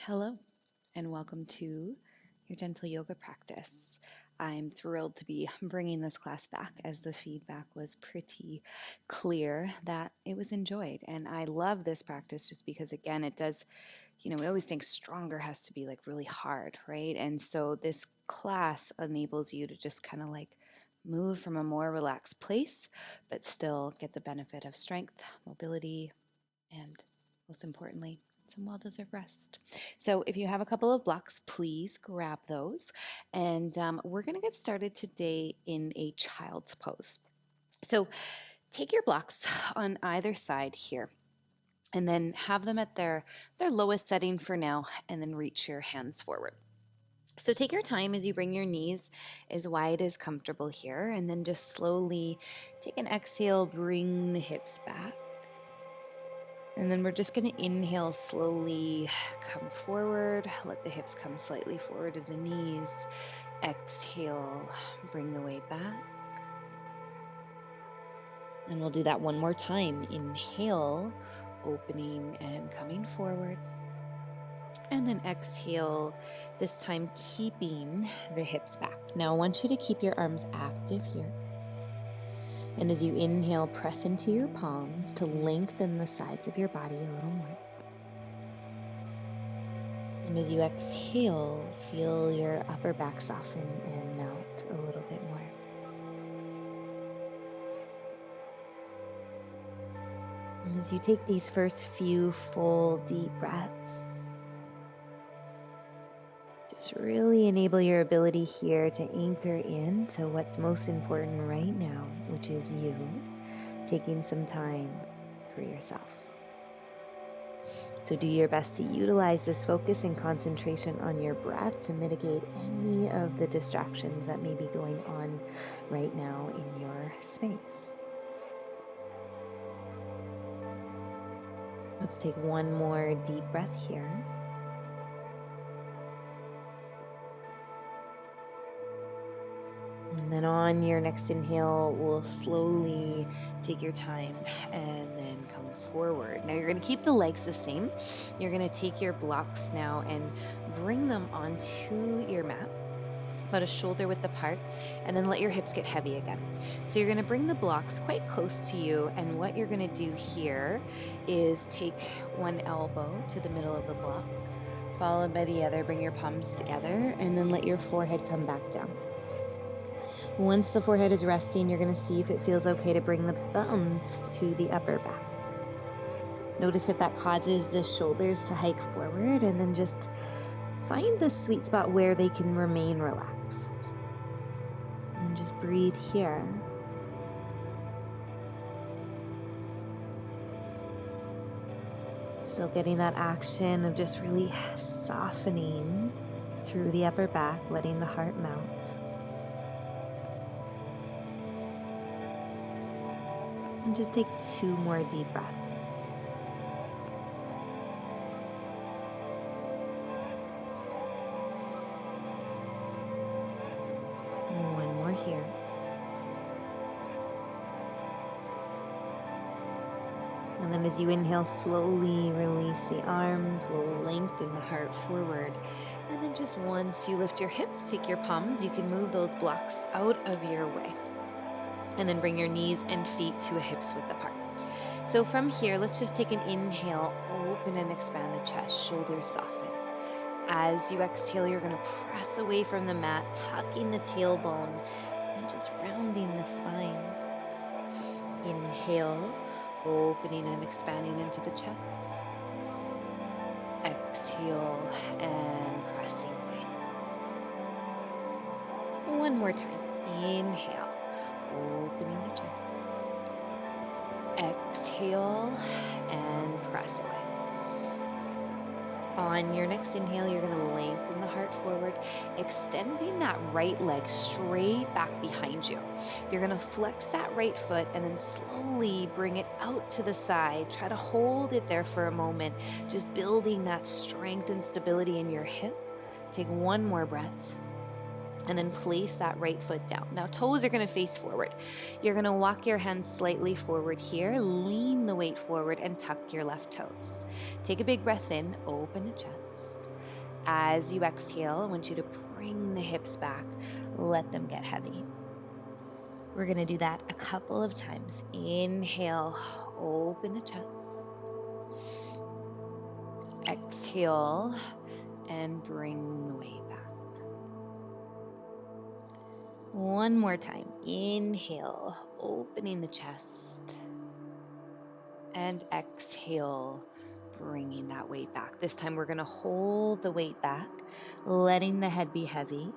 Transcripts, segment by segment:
Hello, and welcome to your gentle yoga practice. I'm thrilled to be bringing this class back as the feedback was pretty clear that it was enjoyed. And I love this practice just because, again, it does, we always think stronger has to be like really hard, right? And so this class enables you to just kind of like move from a more relaxed place, but still get the benefit of strength, mobility, and most importantly, some well-deserved rest. So if you have a couple of blocks, please grab those. And we're going to get started today in a child's pose. So take your blocks on either side here and then have them at their lowest setting for now, and then reach your hands forward. So take your time as you bring your knees as wide as comfortable here, and then just slowly take an exhale, bring the hips back. And then we're just going to inhale slowly, come forward, let the hips come slightly forward of the knees. Exhale, bring the weight back. And we'll do that one more time. Inhale, opening and coming forward. And then exhale, this time keeping the hips back. Now I want you to keep your arms active here. And as you inhale, press into your palms to lengthen the sides of your body a little more. And as you exhale, feel your upper back soften and melt a little bit more. And as you take these first few full deep breaths, just really enable your ability here to anchor in to what's most important right now, which is you taking some time for yourself. So do your best to utilize this focus and concentration on your breath to mitigate any of the distractions that may be going on right now in your space. Let's take one more deep breath here. And then on your next inhale, we'll slowly take your time and then come forward. Now you're going to keep the legs the same. You're going to take your blocks now and bring them onto your mat, about a shoulder width apart, and then let your hips get heavy again. So you're going to bring the blocks quite close to you, and what you're going to do here is take one elbow to the middle of the block, followed by the other. Bring your palms together, and then let your forehead come back down. Once the forehead is resting, you're going to see if it feels okay to bring the thumbs to the upper back. Notice if that causes the shoulders to hike forward, and then just find the sweet spot where they can remain relaxed. And just breathe here. Still getting that action of just really softening through the upper back, letting the heart melt. And just take 2 more deep breaths. And one more here. And then as you inhale, slowly release the arms. We'll lengthen the heart forward. And then just once you lift your hips, take your palms, you can move those blocks out of your way. And then bring your knees and feet to a hips width apart. So from here, let's just take an inhale, open and expand the chest, shoulders soften. As you exhale, you're going to press away from the mat, tucking the tailbone and just rounding the spine. Inhale, opening and expanding into the chest. Exhale and pressing away. One more time. Inhale, opening the chest. Exhale and press away. On your next inhale, you're going to lengthen the heart forward, extending that right leg straight back behind you. You're going to flex that right foot and then slowly bring it out to the side. Try to hold it there for a moment, just building that strength and stability in your hip. Take one more breath. And then place that right foot down. Now toes are going to face forward. You're going to walk your hands slightly forward here, lean the weight forward and tuck your left toes. Take a big breath in, open the chest. As you exhale, I want you to bring the hips back, let them get heavy. We're going to do that a couple of times. Inhale, open the chest. Exhale, and bring the weight back. One more time. Inhale, opening the chest. And exhale, bringing that weight back. This time we're going to hold the weight back, letting the head be heavy.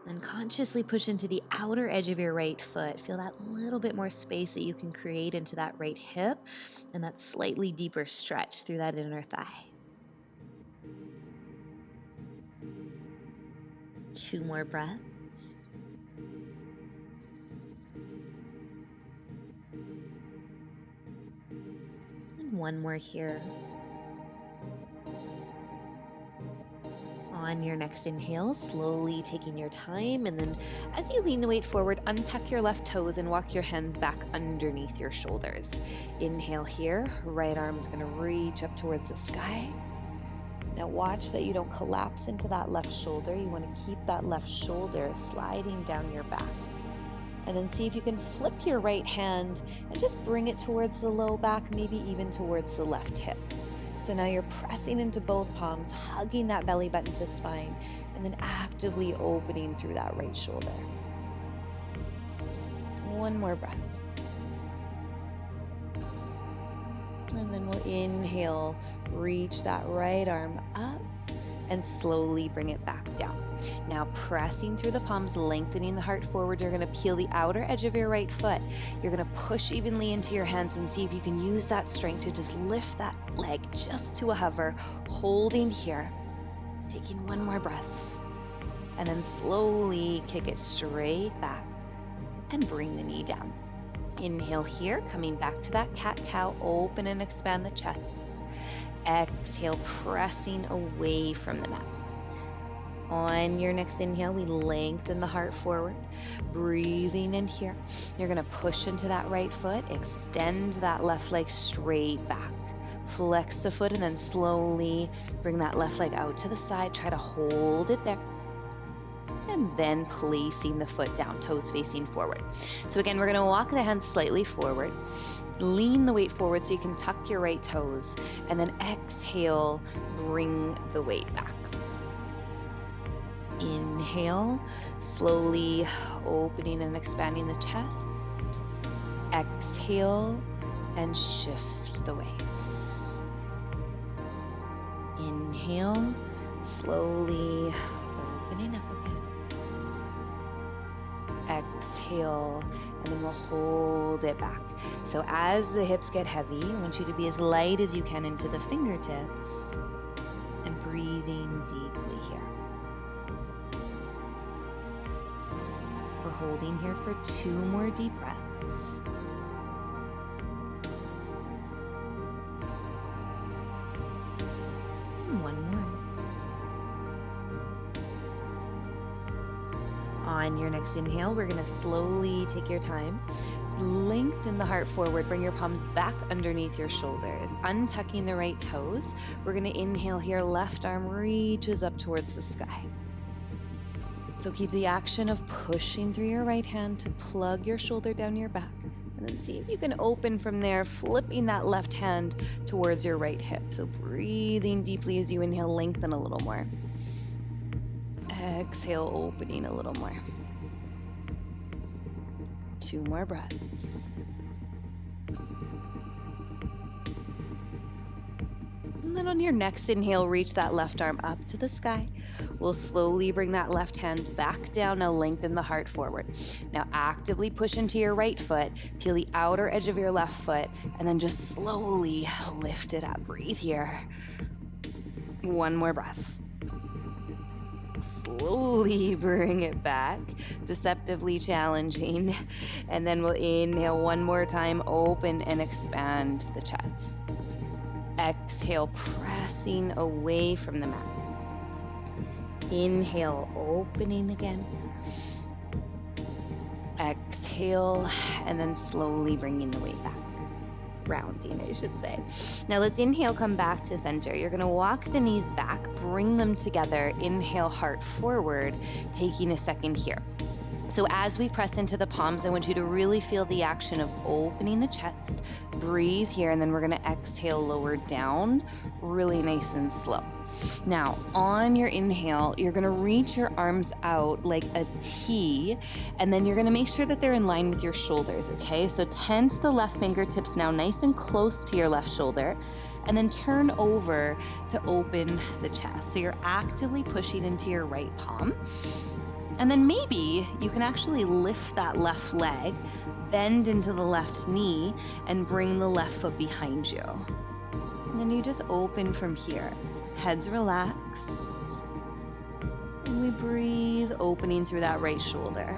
And consciously push into the outer edge of your right foot. Feel that little bit more space that you can create into that right hip and that slightly deeper stretch through that inner thigh. 2 more breaths. And 1 more here. On your next inhale, slowly taking your time, and then as you lean the weight forward, untuck your left toes and walk your hands back underneath your shoulders. Inhale here, right arm is going to reach up towards the sky. Now watch that you don't collapse into that left shoulder. You want to keep that left shoulder sliding down your back. And then see if you can flip your right hand and just bring it towards the low back, maybe even towards the left hip. So now you're pressing into both palms, hugging that belly button to spine, and then actively opening through that right shoulder. 1 more breath. And then we'll inhale, reach that right arm up, and slowly bring it back down. Now pressing through the palms, lengthening the heart forward, you're gonna peel the outer edge of your right foot. You're gonna push evenly into your hands and see if you can use that strength to just lift that leg just to a hover, holding here, taking 1 more breath, and then slowly kick it straight back and bring the knee down. Inhale here, coming back to that cat-cow, open and expand the chest. Exhale, pressing away from the mat. On your next inhale, we lengthen the heart forward, breathing in here. You're gonna push into that right foot, extend that left leg straight back. Flex the foot and then slowly bring that left leg out to the side. Try to hold it there. And then placing the foot down, toes facing forward. So again, we're gonna walk the hands slightly forward. Lean the weight forward so you can tuck your right toes, and then exhale, bring the weight back. Inhale, slowly opening and expanding the chest. Exhale, and shift the weight. Inhale, slowly opening up again. Exhale, and then we'll hold it back. So as the hips get heavy, I want you to be as light as you can into the fingertips and breathing deeply here. We're holding here for 2 more deep breaths. And 1 more. On your next inhale, we're going to slowly take your time. Lengthen the heart forward. Bring your palms back underneath your shoulders. Untucking the right toes. We're going to inhale here. Left arm reaches up towards the sky. So keep the action of pushing through your right hand to plug your shoulder down your back. And then see if you can open from there, flipping that left hand towards your right hip. So breathing deeply as you inhale, lengthen a little more. Exhale, opening a little more. 2 more breaths. And then on your next inhale, reach that left arm up to the sky. We'll slowly bring that left hand back down. Now lengthen the heart forward. Now actively push into your right foot. Peel the outer edge of your left foot. And then just slowly lift it up. Breathe here. 1 more breath. Slowly bring it back, deceptively challenging. And then we'll inhale 1 more time, open and expand the chest. Exhale, pressing away from the mat. Inhale, opening again. Exhale, and then slowly bringing the weight back. rounding, I should say. Now let's inhale, come back to center. You're gonna walk the knees back, bring them together, inhale, heart forward, taking a second here. So as we press into the palms, I want you to really feel the action of opening the chest. Breathe here, and then we're gonna exhale, lower down, really nice and slow. Now, on your inhale, you're gonna reach your arms out like a T, and then you're gonna make sure that they're in line with your shoulders, okay? So tent the left fingertips now nice and close to your left shoulder, and then turn over to open the chest. So you're actively pushing into your right palm. And then maybe you can actually lift that left leg, bend into the left knee, and bring the left foot behind you. And then you just open from here. Head's relaxed. And we breathe, opening through that right shoulder.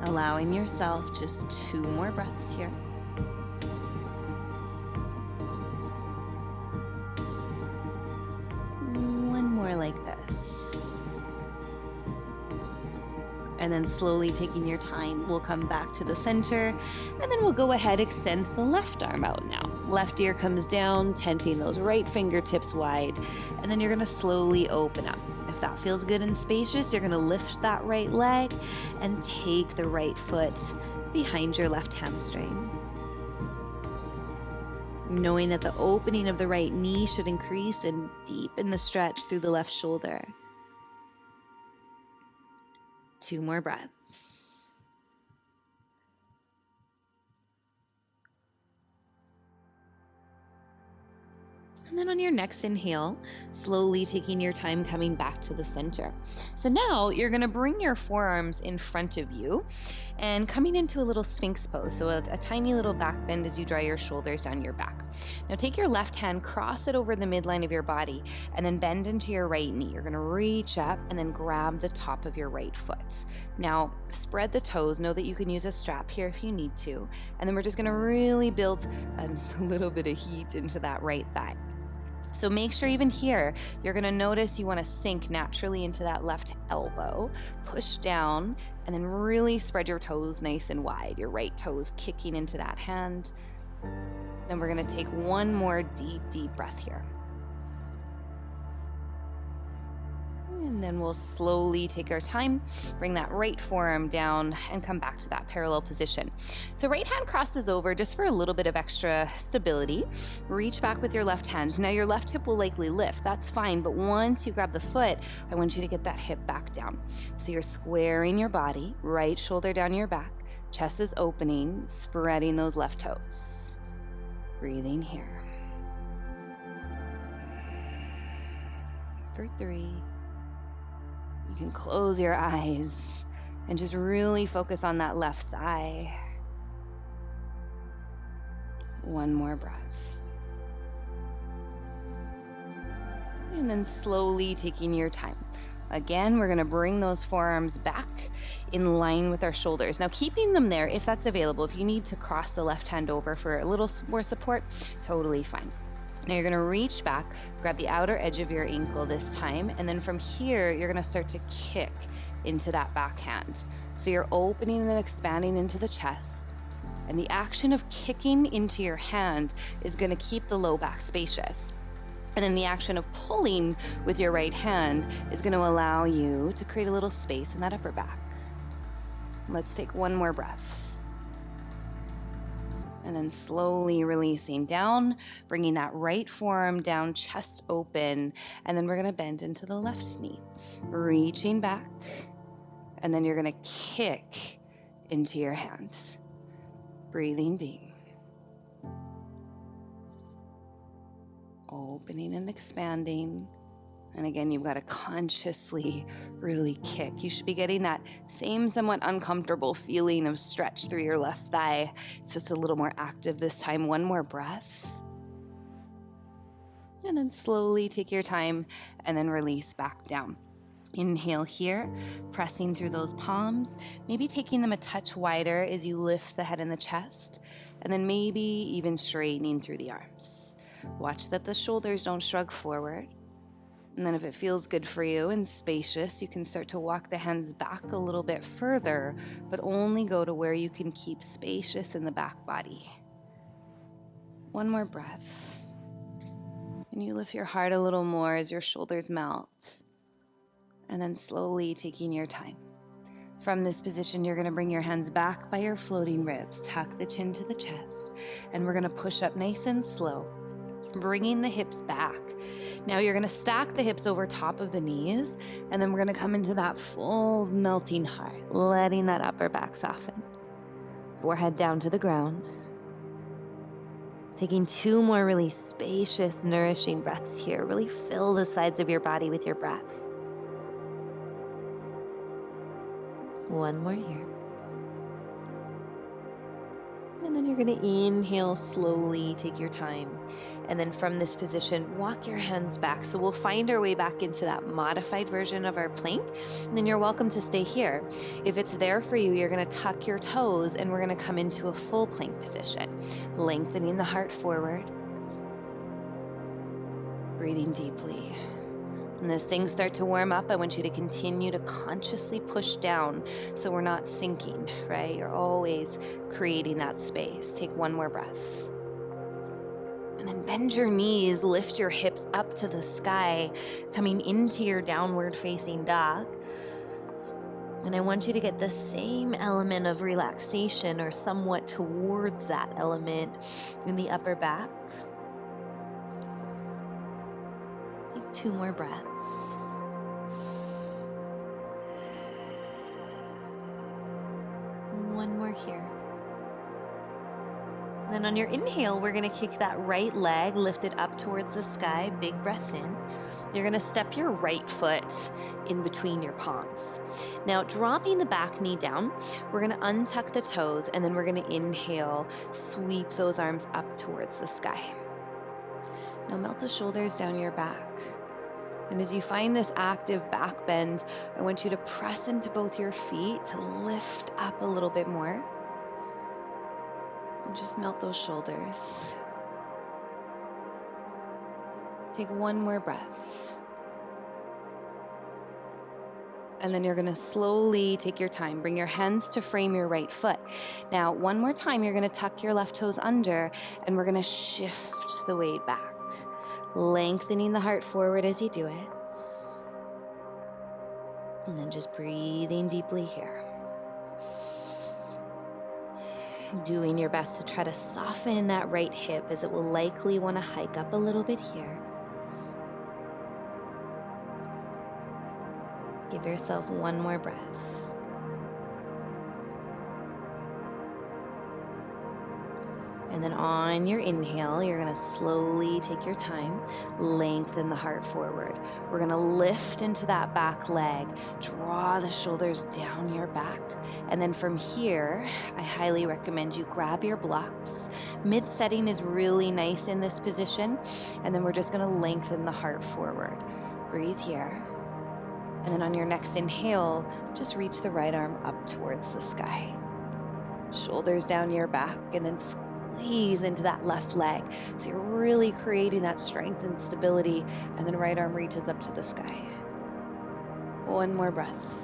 Allowing yourself just 2 more breaths here. Like this. And then slowly taking your time, we'll come back to the center, and then we'll go ahead, extend the left arm out now. Left ear comes down, tenting those right fingertips wide, and then you're gonna slowly open up. If that feels good and spacious, you're gonna lift that right leg and take the right foot behind your left hamstring. Knowing that the opening of the right knee should increase and deepen the stretch through the left shoulder. 2 more breaths. And then on your next inhale, slowly taking your time coming back to the center. So now you're gonna bring your forearms in front of you and coming into a little sphinx pose. So a tiny little back bend as you draw your shoulders down your back. Now take your left hand, cross it over the midline of your body, and then bend into your right knee. You're gonna reach up and then grab the top of your right foot. Now spread the toes. Know that you can use a strap here if you need to. And then we're just gonna really build just a little bit of heat into that right thigh. So make sure even here, you're gonna notice you wanna sink naturally into that left elbow, push down, and then really spread your toes nice and wide, your right toes kicking into that hand. Then we're gonna take 1 more deep breath here. And then we'll slowly take our time, bring that right forearm down and come back to that parallel position. So right hand crosses over just for a little bit of extra stability. Reach back with your left hand. Now your left hip will likely lift, that's fine, but once you grab the foot, I want you to get that hip back down. So you're squaring your body, right shoulder down your back, chest is opening, spreading those left toes. Breathing here. For 3. You can close your eyes and just really focus on that left thigh. 1 more breath. And then slowly taking your time. Again, we're gonna bring those forearms back in line with our shoulders. Now keeping them there if that's available. If you need to cross the left hand over for a little more support, totally fine. Now you're gonna reach back, grab the outer edge of your ankle this time, and then from here, you're gonna start to kick into that backhand. So you're opening and expanding into the chest, and the action of kicking into your hand is gonna keep the low back spacious. And then the action of pulling with your right hand is gonna allow you to create a little space in that upper back. Let's take 1 more breath. And then slowly releasing down, bringing that right forearm down, chest open, and then we're gonna bend into the left knee. Reaching back, and then you're gonna kick into your hand. Breathing deep. Opening and expanding. And again, you've got to consciously really kick. You should be getting that same somewhat uncomfortable feeling of stretch through your left thigh. It's just a little more active this time. 1 more breath. And then slowly take your time and then release back down. Inhale here, pressing through those palms, maybe taking them a touch wider as you lift the head and the chest, and then maybe even straightening through the arms. Watch that the shoulders don't shrug forward. And then if it feels good for you and spacious, you can start to walk the hands back a little bit further, but only go to where you can keep spacious in the back body. One more breath. And you lift your heart a little more as your shoulders melt. And then slowly taking your time. From this position, you're going to bring your hands back by your floating ribs, tuck the chin to the chest, and we're going to push up nice and slow, bringing the hips back. Now you're going to stack the hips over top of the knees, and then we're going to come into that full melting heart, letting that upper back soften. Forehead down to the ground. Taking 2 more really spacious, nourishing breaths here. Really fill the sides of your body with your breath. One more here. And then you're going to inhale slowly, take your time. And then from this position, walk your hands back. So we'll find our way back into that modified version of our plank. And then you're welcome to stay here. If it's there for you, you're going to tuck your toes and we're going to come into a full plank position. Lengthening the heart forward. Breathing deeply. And as things start to warm up, I want you to continue to consciously push down so we're not sinking, right? You're always creating that space. Take one more breath. And then bend your knees, lift your hips up to the sky, coming into your downward facing dog. And I want you to get the same element of relaxation or somewhat towards that element in the upper back. Take 2 more breaths. One more here. Then on your inhale, we're going to kick that right leg lifted up towards the sky. Big breath in. You're going to step your right foot in between your palms. Now, dropping the back knee down, we're going to untuck the toes, and then we're going to inhale, sweep those arms up towards the sky. Now, melt the shoulders down your back. And as you find this active back bend, I want you to press into both your feet to lift up a little bit more. And just melt those shoulders. Take one more breath. And then you're going to slowly take your time. Bring your hands to frame your right foot. Now, one more time, you're going to tuck your left toes under, and we're going to shift the weight back. Lengthening the heart forward as you do it. And then just breathing deeply here. Doing your best to try to soften that right hip as it will likely want to hike up a little bit here. Give yourself one more breath. And then on your inhale, you're going to slowly take your time, lengthen the heart forward. We're going to lift into that back leg, draw the shoulders down your back. And then from here, I highly recommend you grab your blocks. Mid-setting is really nice in this position. And then we're just going to lengthen the heart forward. Breathe here. And then on your next inhale, just reach the right arm up towards the sky. Shoulders down your back, and then squeeze into that left leg. So you're really creating that strength and stability, and then right arm reaches up to the sky. One more breath.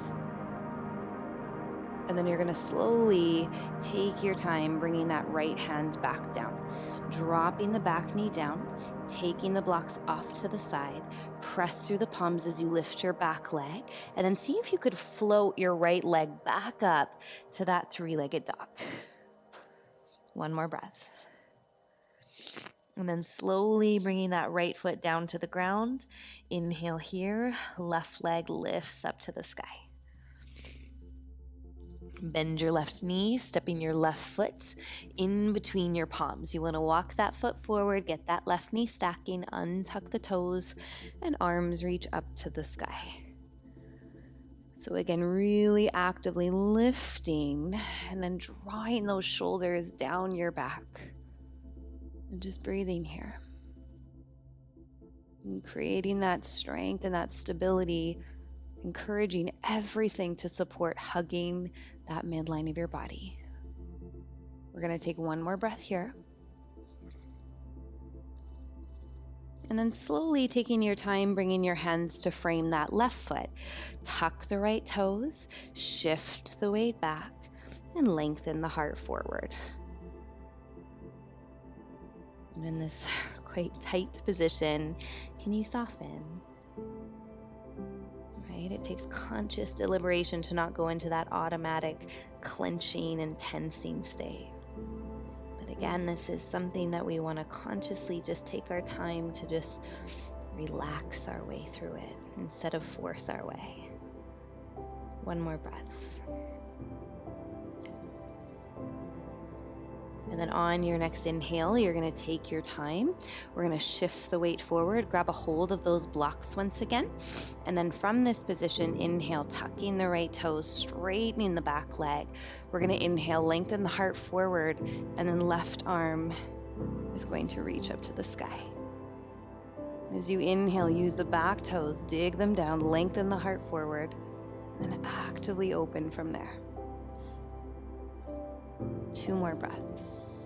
And then you're going to slowly take your time, bringing that right hand back down, dropping the back knee down, taking the blocks off to the side, press through the palms as you lift your back leg, and then see if you could float your right leg back up to that 3-legged dog. One more breath. And then slowly bringing that right foot down to the ground. Inhale here, left leg lifts up to the sky. Bend your left knee, stepping your left foot in between your palms. You want to walk that foot forward, get that left knee stacking, untuck the toes, and arms reach up to the sky. So again, really actively lifting and then drawing those shoulders down your back. And just breathing here. And creating that strength and that stability, encouraging everything to support hugging that midline of your body. We're going to take one more breath here. And then slowly taking your time, bringing your hands to frame that left foot. Tuck the right toes, shift the weight back, and lengthen the heart forward. And in this quite tight position, can you soften? Right? It takes conscious deliberation to not go into that automatic clenching and tensing state. But again, this is something that we want to consciously just take our time to just relax our way through it instead of force our way. One more breath. And then on your next inhale, you're going to take your time. We're going to shift the weight forward, grab a hold of those blocks once again. And then from this position, inhale, tucking the right toes, straightening the back leg. We're going to inhale, lengthen the heart forward, and then left arm is going to reach up to the sky. As you inhale, use the back toes, dig them down, lengthen the heart forward, and actively open from there. 2 more breaths.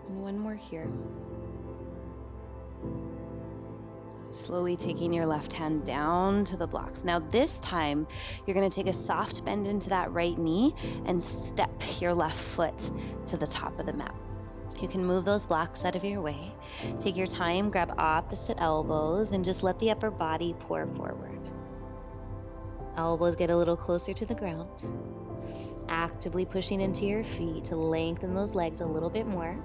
And 1 more here. Slowly taking your left hand down to the blocks. Now this time, you're going to take a soft bend into that right knee and step your left foot to the top of the mat. You can move those blocks out of your way. Take your time, grab opposite elbows, and just let the upper body pour forward. Elbows get a little closer to the ground. Actively pushing into your feet to lengthen those legs a little bit more.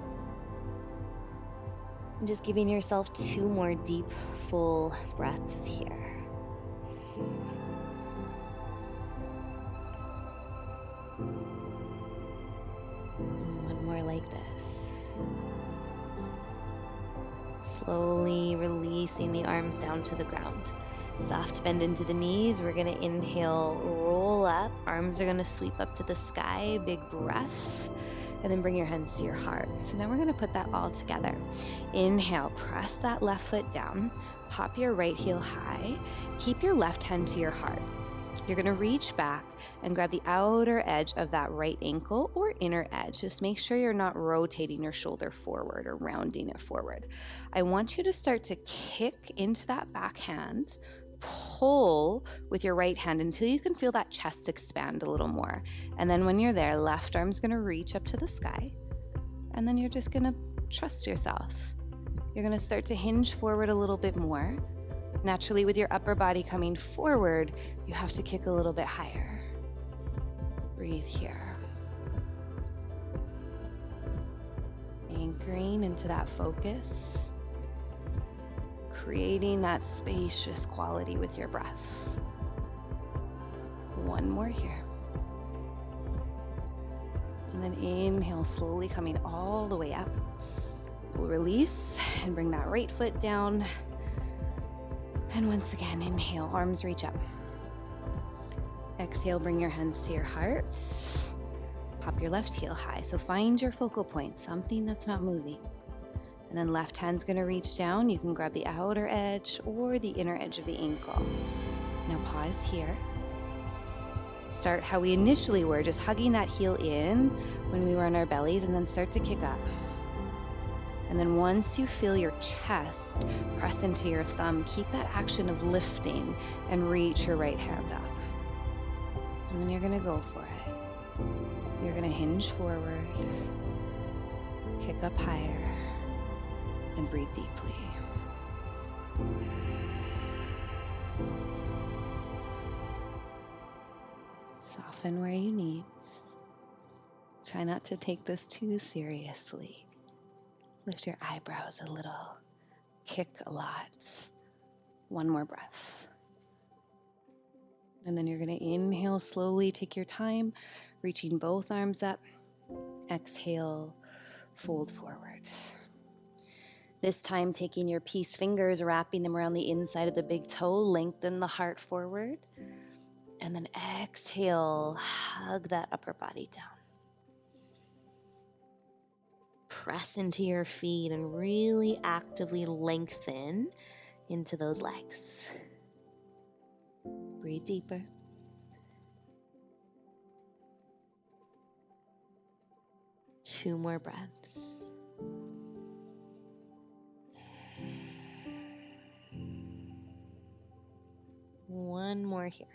And just giving yourself 2 more deep, full breaths here. And 1 more like this. Slowly releasing the arms down to the ground. Soft bend into the knees. We're going to inhale, roll up. Arms are going to sweep up to the sky. Big breath. And then bring your hands to your heart. So now we're going to put that all together. Inhale, press that left foot down. Pop your right heel high. Keep your left hand to your heart. You're going to reach back and grab the outer edge of that right ankle or inner edge. Just make sure you're not rotating your shoulder forward or rounding it forward. I want you to start to kick into that back hand. Pull with your right hand until you can feel that chest expand a little more. And then when you're there, left arm's going to reach up to the sky. And then you're just going to trust yourself. You're going to start to hinge forward a little bit more. Naturally, with your upper body coming forward, you have to kick a little bit higher. Breathe here. Anchoring into that focus. Creating that spacious quality with your breath. 1 more here. And then inhale, slowly coming all the way up. We'll release and bring that right foot down. And once again, inhale, arms reach up. Exhale, bring your hands to your heart. Pop your left heel high. So find your focal point, something that's not moving. And then left hand's gonna reach down. You can grab the outer edge or the inner edge of the ankle. Now pause here. Start how we initially were, just hugging that heel in when we were on our bellies, and then start to kick up. And then once you feel your chest press into your thumb, keep that action of lifting and reach your right hand up. And then you're gonna go for it. You're gonna hinge forward, kick up higher, and breathe deeply. Soften where you need. Try not to take this too seriously. Lift your eyebrows a little. Kick a lot. 1 more breath. And then you're going to inhale slowly. Take your time, reaching both arms up. Exhale, fold forward. This time, taking your peace fingers, wrapping them around the inside of the big toe, lengthen the heart forward. And then exhale, hug that upper body down. Press into your feet and really actively lengthen into those legs. Breathe deeper. 2 more breaths. One more here.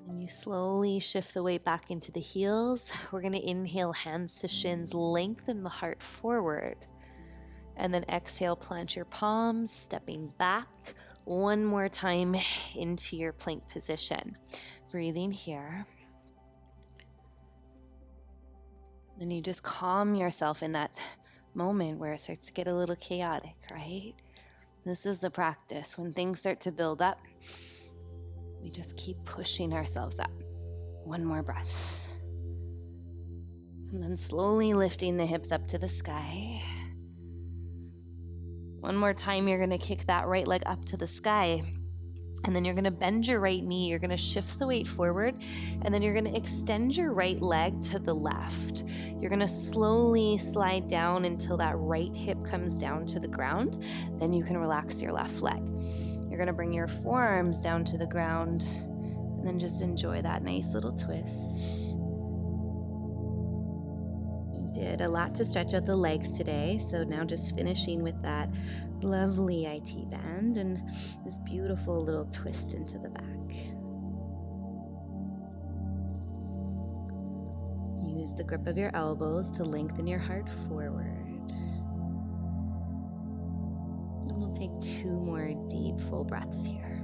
And you slowly shift the weight back into the heels. We're going to inhale, hands to shins, lengthen the heart forward. And then exhale, plant your palms, stepping back one more time into your plank position. Breathing here. Then you just calm yourself in that moment where it starts to get a little chaotic, right? This is the practice. When things start to build up, we just keep pushing ourselves up. One more breath. And then slowly lifting the hips up to the sky. One more time, you're going to kick that right leg up to the sky. And then you're going to bend your right knee. You're going to shift the weight forward. And then you're going to extend your right leg to the left. You're going to slowly slide down until that right hip comes down to the ground. Then you can relax your left leg. You're going to bring your forearms down to the ground. And then just enjoy that nice little twist. You did a lot to stretch out the legs today. So now just finishing with that lovely IT band and this beautiful little twist into the back. Use the grip of your elbows to lengthen your heart forward. And we'll take 2 more deep, full breaths here.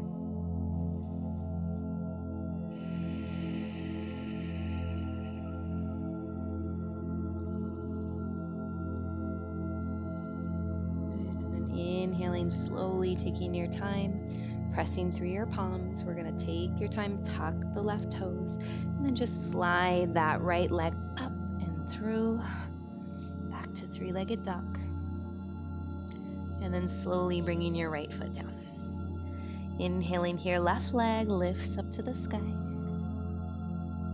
Inhaling slowly, taking your time, pressing through your palms. We're going to take your time, tuck the left toes, and then just slide that right leg up and through, back to 3-legged duck. And then slowly bringing your right foot down. Inhaling here, left leg lifts up to the sky.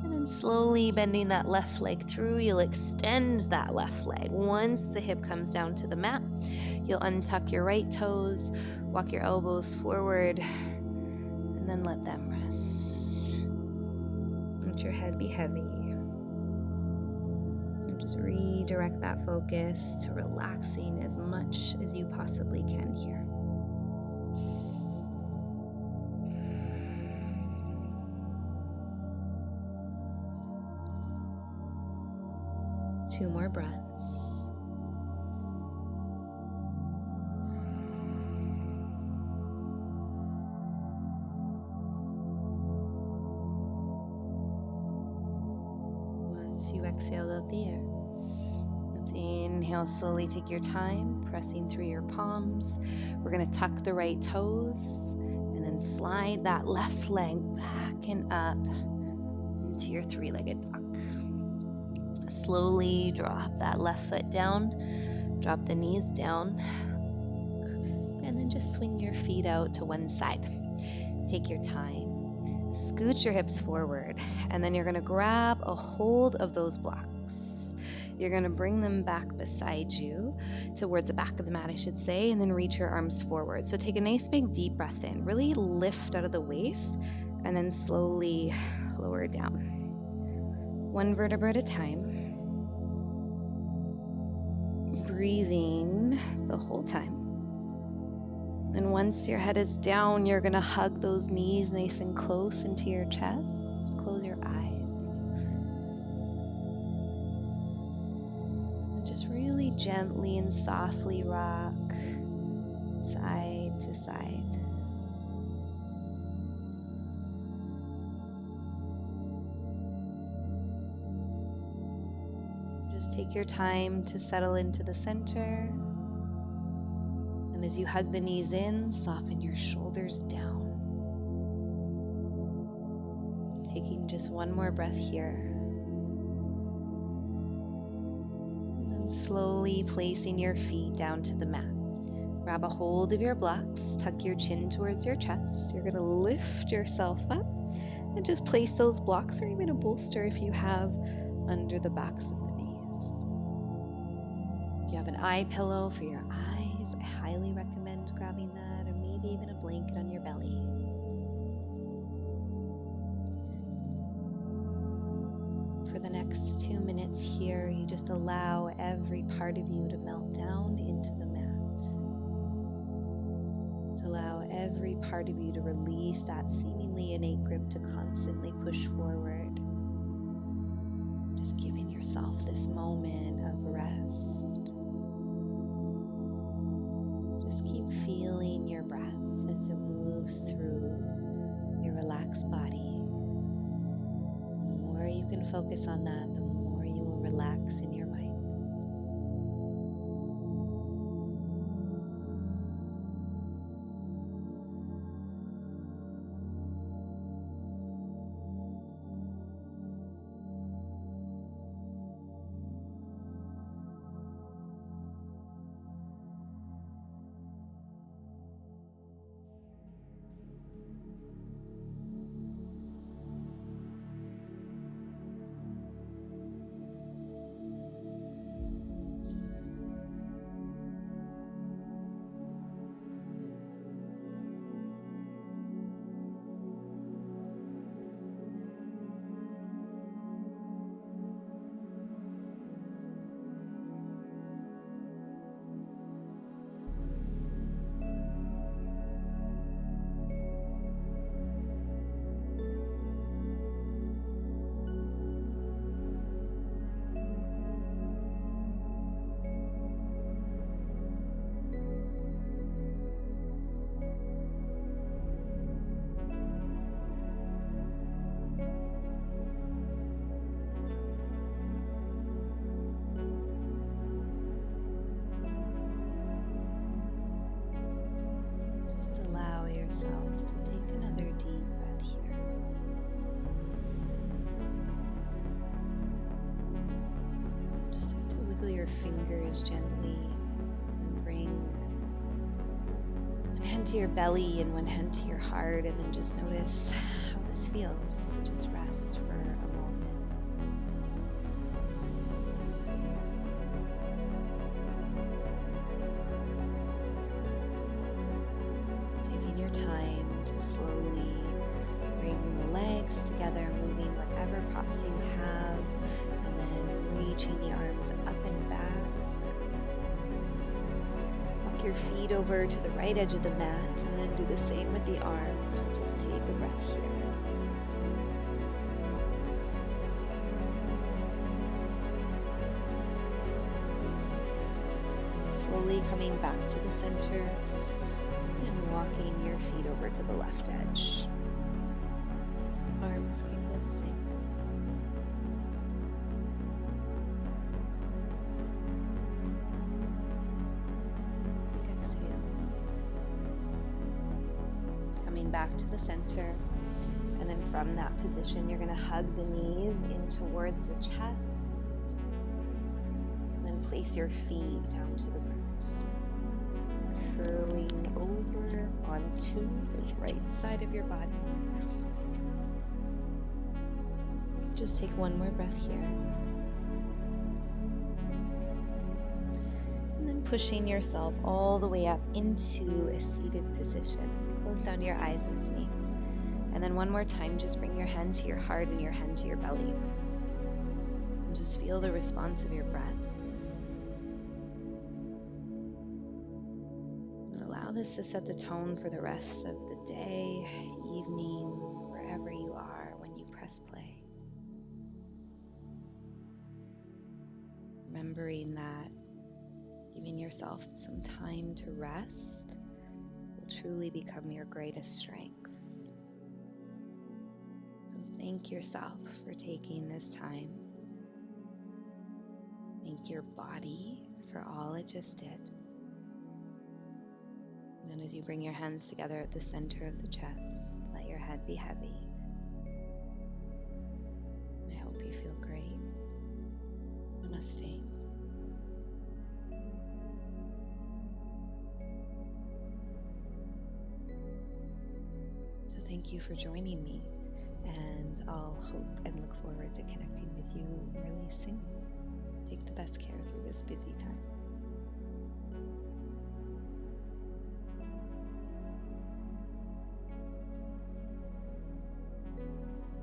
And then slowly bending that left leg through, you'll extend that left leg. Once the hip comes down to the mat, you'll untuck your right toes, walk your elbows forward, and then let them rest. Let your head be heavy. And just redirect that focus to relaxing as much as you possibly can here. Two more breaths. Once you exhale out the air, let's inhale, slowly take your time, pressing through your palms. We're going to tuck the right toes and then slide that left leg back and up into your 3-legged duck. Slowly drop that left foot down, drop the knees down, and then just swing your feet out to one side. Take your time, scooch your hips forward, and then you're going to grab a hold of those blocks. You're going to bring them back beside you, towards the back of the mat, I should say, and then reach your arms forward. So take a nice big deep breath in, really lift out of the waist, and then slowly lower down. One vertebra at a time. Breathing the whole time. And once your head is down, you're going to hug those knees nice and close into your chest. Close your eyes. And just really gently and softly rock side to side. Just take your time to settle into the center. And as you hug the knees in, soften your shoulders down. Taking just one more breath here. And then slowly placing your feet down to the mat. Grab a hold of your blocks, tuck your chin towards your chest. You're going to lift yourself up and just place those blocks, or even a bolster if you have, under the backs of the knees. If you have an eye pillow for your eyes, I highly recommend grabbing that, or maybe even a blanket on your belly. next 2 minutes here, you just allow every part of you to melt down into the mat. To allow every part of you to release that seemingly innate grip to constantly push forward. Just giving yourself this moment of rest. Just keep feeling your breath as it moves through your relaxed body. The more you can focus on that, the more you will relax in your mind. Just allow yourself to take another deep breath here. Just start to wiggle your fingers gently and bring one hand to your belly and one hand to your heart, and then just notice how this feels. So just rest for a moment. Taking your time to slowly bring the legs together, moving whatever props you have, and then reaching the arms up and back. Walk your feet over to the right edge of the mat, and then do the same with the arms. We'll just take a breath here. And slowly coming back to the center and walking your feet over to the left edge. Arms can go the same. Exhale. Coming back to the center, and then from that position, you're going to hug the knees in towards the chest. And then place your feet down to the ground. Curling over onto the right side of your body. Just take one more breath here. And then pushing yourself all the way up into a seated position. Close down your eyes with me. And then one more time, just bring your hand to your heart and your hand to your belly. And just feel the response of your breath. And allow this to set the tone for the rest of the day, evening, wherever you are when you press play. Remembering that giving yourself some time to rest will truly become your greatest strength. So thank yourself for taking this time. Thank your body for all it just did. And then as you bring your hands together at the center of the chest, let your head be heavy. I hope you feel great. Namaste. So thank you for joining me, and I'll hope and look forward to connecting with you really soon. Take the best care through this busy time.